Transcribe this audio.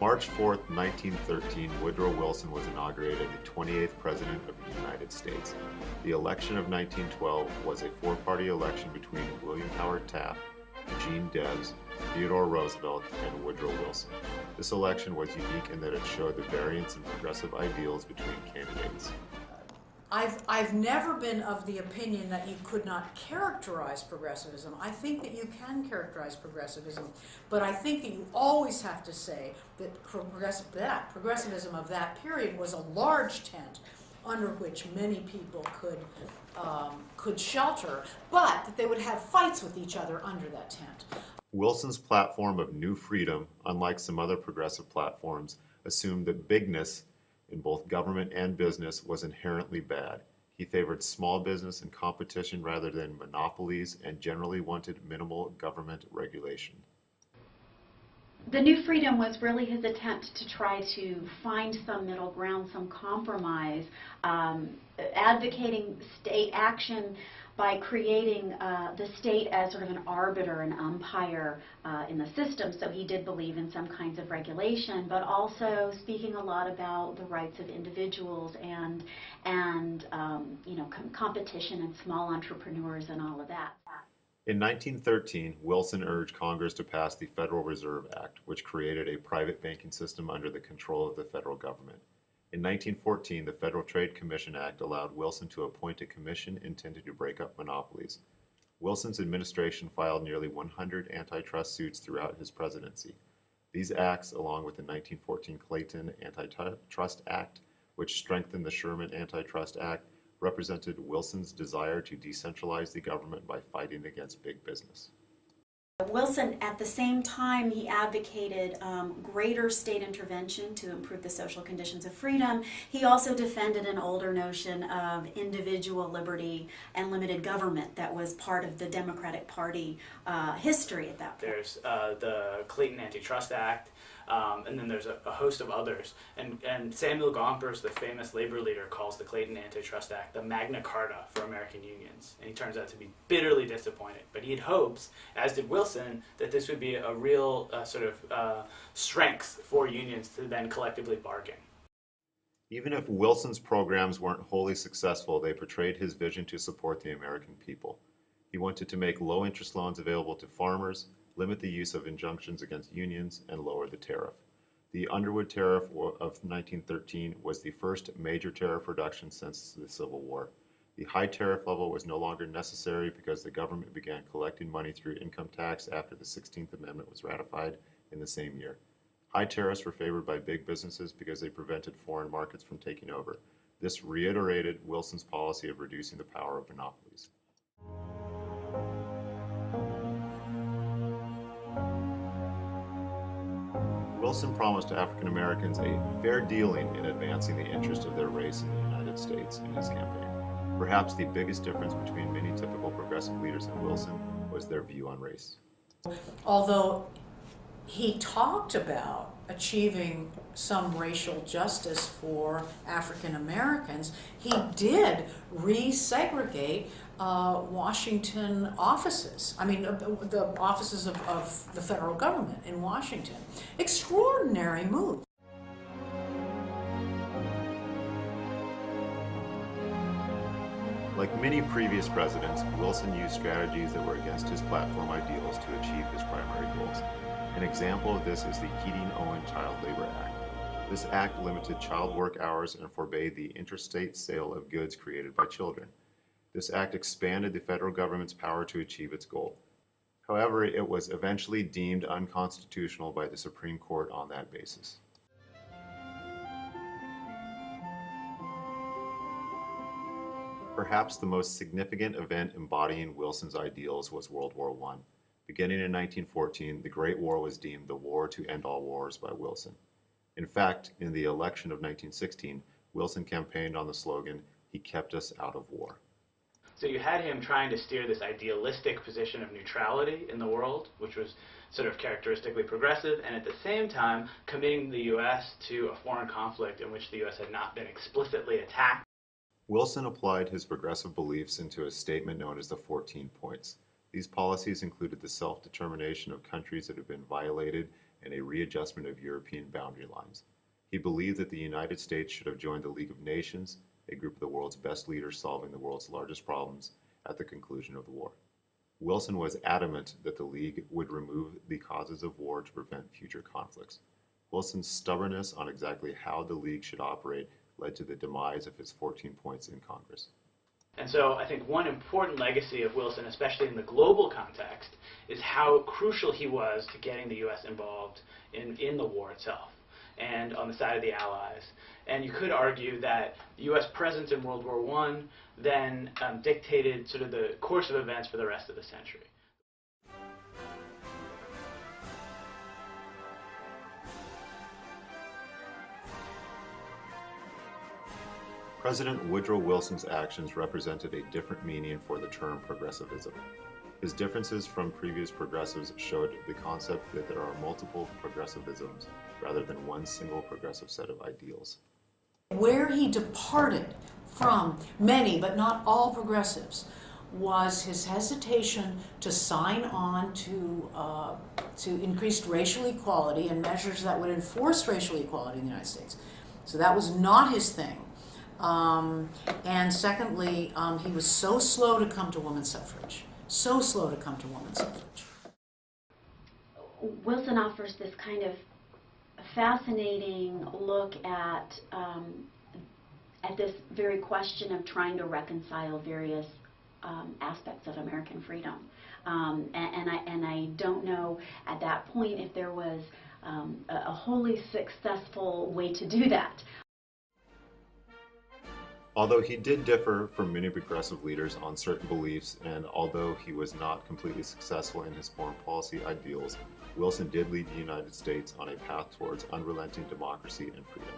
March 4th, 1913, Woodrow Wilson was inaugurated the 28th President of the United States. The election of 1912 was a four-party election between William Howard Taft, Eugene Debs, Theodore Roosevelt, and Woodrow Wilson. This election was unique in that it showed the variance in progressive ideals between candidates. I've never been of the opinion that you could not characterize progressivism. I think that you can characterize progressivism, but I think that you always have to say that progressivism of that period was a large tent under which many people could shelter, but that they would have fights with each other under that tent. Wilson's platform of new freedom, unlike some other progressive platforms, assumed that bigness in both government and business was inherently bad. He favored small business and competition rather than monopolies and generally wanted minimal government regulation. The New Freedom was really his attempt to try to find some middle ground, some compromise, advocating state action by creating the state as sort of an arbiter, an umpire in the system. So he did believe in some kinds of regulation, but also speaking a lot about the rights of individuals and competition and small entrepreneurs and all of that. In 1913, Wilson urged Congress to pass the Federal Reserve Act, which created a private banking system under the control of the federal government. In 1914, the Federal Trade Commission Act allowed Wilson to appoint a commission intended to break up monopolies. Wilson's administration filed nearly 100 antitrust suits throughout his presidency. These acts, along with the 1914 Clayton Antitrust Act, which strengthened the Sherman Antitrust Act, represented Wilson's desire to decentralize the government by fighting against big business. Wilson, at the same time, he advocated greater state intervention to improve the social conditions of freedom. He also defended an older notion of individual liberty and limited government that was part of the Democratic Party history at that point. There's the Clayton Antitrust Act, and then there's a host of others. And Samuel Gompers, the famous labor leader, calls the Clayton Antitrust Act the Magna Carta for American unions. And he turns out to be bitterly disappointed. But he had hopes, as did Wilson, that this would be a real strength for unions to then collectively bargain. Even if Wilson's programs weren't wholly successful, they portrayed his vision to support the American people. He wanted to make low-interest loans available to farmers, limit the use of injunctions against unions, and lower the tariff. The Underwood Tariff of 1913 was the first major tariff reduction since the Civil War. The high tariff level was no longer necessary because the government began collecting money through income tax after the 16th Amendment was ratified in the same year. High tariffs were favored by big businesses because they prevented foreign markets from taking over. This reiterated Wilson's policy of reducing the power of monopolies. Wilson promised to African Americans a fair dealing in advancing the interest of their race in the United States in his campaign. Perhaps the biggest difference between many typical progressive leaders and Wilson was their view on race. Although he talked about achieving some racial justice for African Americans, he did resegregate Washington offices. I mean, the offices of the federal government in Washington. Extraordinary move. Like many previous presidents, Wilson used strategies that were against his platform ideals to achieve his primary goals. An example of this is the Keating-Owen Child Labor Act. This act limited child work hours and forbade the interstate sale of goods created by children. This act expanded the federal government's power to achieve its goal. However, it was eventually deemed unconstitutional by the Supreme Court on that basis. Perhaps the most significant event embodying Wilson's ideals was World War I. Beginning in 1914, the Great War was deemed the war to end all wars by Wilson. In fact, in the election of 1916, Wilson campaigned on the slogan, "He kept us out of war." So you had him trying to steer this idealistic position of neutrality in the world, which was sort of characteristically progressive, and at the same time committing the U.S. to a foreign conflict in which the U.S. had not been explicitly attacked. Wilson applied his progressive beliefs into a statement known as the 14 Points. These policies included the self-determination of countries that had been violated and a readjustment of European boundary lines. He believed that the United States should have joined the League of Nations, a group of the world's best leaders solving the world's largest problems, at the conclusion of the war. Wilson was adamant that the League would remove the causes of war to prevent future conflicts. Wilson's stubbornness on exactly how the League should operate led to the demise of his 14 points in Congress. And so I think one important legacy of Wilson, especially in the global context, is how crucial he was to getting the U.S. involved in the war itself and on the side of the Allies. And you could argue that the U.S. presence in World War I then dictated sort of the course of events for the rest of the century. President Woodrow Wilson's actions represented a different meaning for the term progressivism. His differences from previous progressives showed the concept that there are multiple progressivisms rather than one single progressive set of ideals. Where he departed from many, but not all progressives, was his hesitation to sign on to increased racial equality and measures that would enforce racial equality in the United States. So that was not his thing. And secondly, he was so slow to come to women's suffrage. So slow to come to women's suffrage. Wilson offers this kind of fascinating look at this very question of trying to reconcile various aspects of American freedom. And I don't know at that point if there was a wholly successful way to do that. Although he did differ from many progressive leaders on certain beliefs, and although he was not completely successful in his foreign policy ideals, Wilson did lead the United States on a path towards unrelenting democracy and freedom.